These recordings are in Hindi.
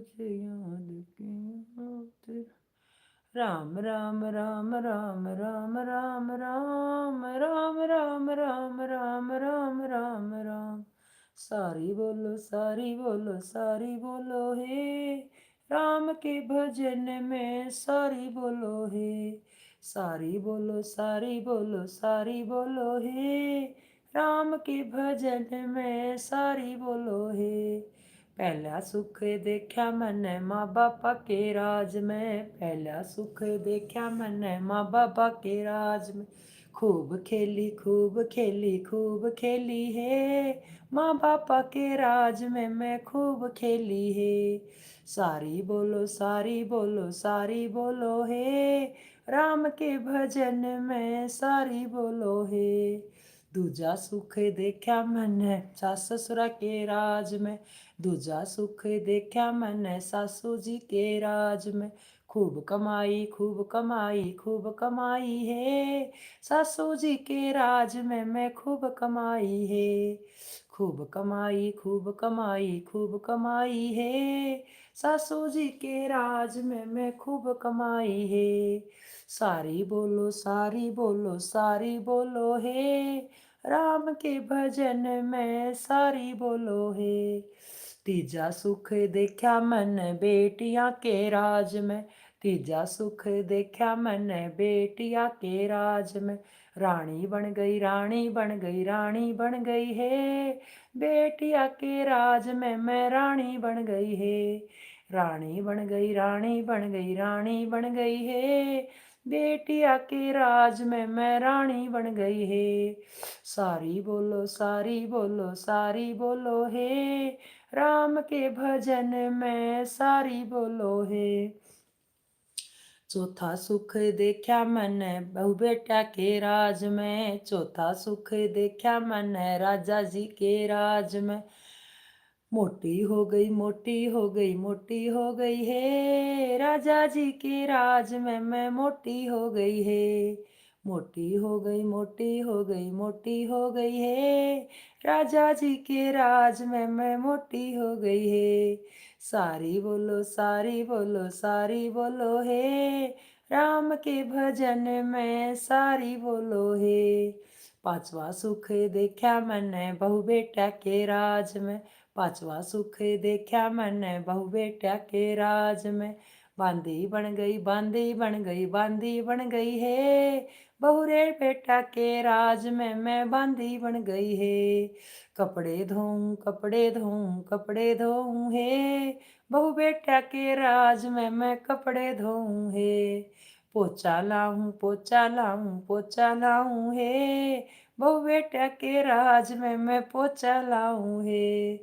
तुझे याद किया तेरा। राम राम राम राम राम राम राम राम राम राम राम राम राम राम। सारी बोलो सारी बोलो सारी बोलो हे, राम के भजन में सारी बोलो हे। सारी बोलो सारी बोलो सारी बोलो हे, राम के भजन में सारी बोलो हे। पहला सुख देखा मैंने माँ बापा के राज में, पहला सुख देखा मैंने माँ बापा के राज में। खूब खेली खूब खेली खूब खेली है, माँ बापा के राज में मैं खूब खेली है। सारी बोलो सारी बोलो सारी बोलो है, राम के भजन में सारी बोलो है। दूजा सुख देखा मैंने सास ससुरा के राज में, दूजा सुख देखा मैंने सासू जी के राज में। खूब कमाई खूब कमाई खूब कमाई है, सासू जी के राज में मैं खूब कमाई है। खूब कमाई खूब कमाई खूब कमाई है, सासू जी के राज में मैं खूब कमाई है। सारी बोलो सारी बोलो सारी बोलो हे, राम के भजन में सारी बोलो हे। तीजा सुख देखा मैंने बेटियां के राज में, तीजा सुख देखा मैंने बेटियां के राज में। रानी बन गई रानी बन गई रानी बन गई है, बेटिया के राज में मैं रानी बन गई है। रानी बन गई रानी बन गई रानी बन गई है, बेटिया के राज में मैं रानी बन गई है। सारी बोलो सारी बोलो सारी बोलो हे, राम के भजन में सारी बोलो हे। चौथा सुख देखा मैंने बहू बेटा के राज में, चौथा सुख देखा मैंने राजा जी के राज में। मोटी हो गई मोटी हो गई मोटी हो गई है, राजा जी के राज में मैं मोटी हो गई है। मोटी हो गई मोटी हो गई मोटी हो गई है, राजा जी के राज में मैं मोटी हो गई है। सारी बोलो सारी बोलो सारी बोलो हे, राम के भजन में सारी बोलो हे। पांचवा सुख देखा मैंने बहू बेटा के राज में, पांचवा सुख देखा मैंने बहू बेटा के राज में। बांदी बन गई बांदी बन गई बांदी बन गई है, बहू रे बेटा के राज में मैं बांदी बन गई है। कपड़े धोऊं कपड़े धोऊं कपड़े धोऊं है, बहू बेटा के राज में मैं कपड़े धोऊं है। पोछा लाऊं पोछा लाऊं पोछा लाऊं है, बहू बेटा के राज में मैं पोछा लाऊं है।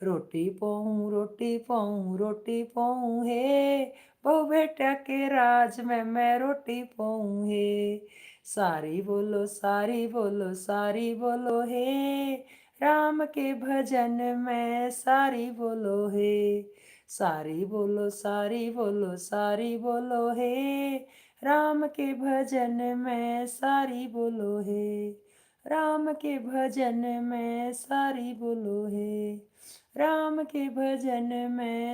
रोटी पाऊं रोटी पाऊं रोटी पाऊं है, बहू बेटा के राज में मैं रोटी पाऊं है। सारी बोलो सारी बोलो सारी बोलो हे, राम के भजन में सारी बोलो हे। सारी बोलो सारी बोलो सारी बोलो हे, राम के भजन में सारी बोलो हे। राम के भजन में सारी बोलो हे, राम के भजन में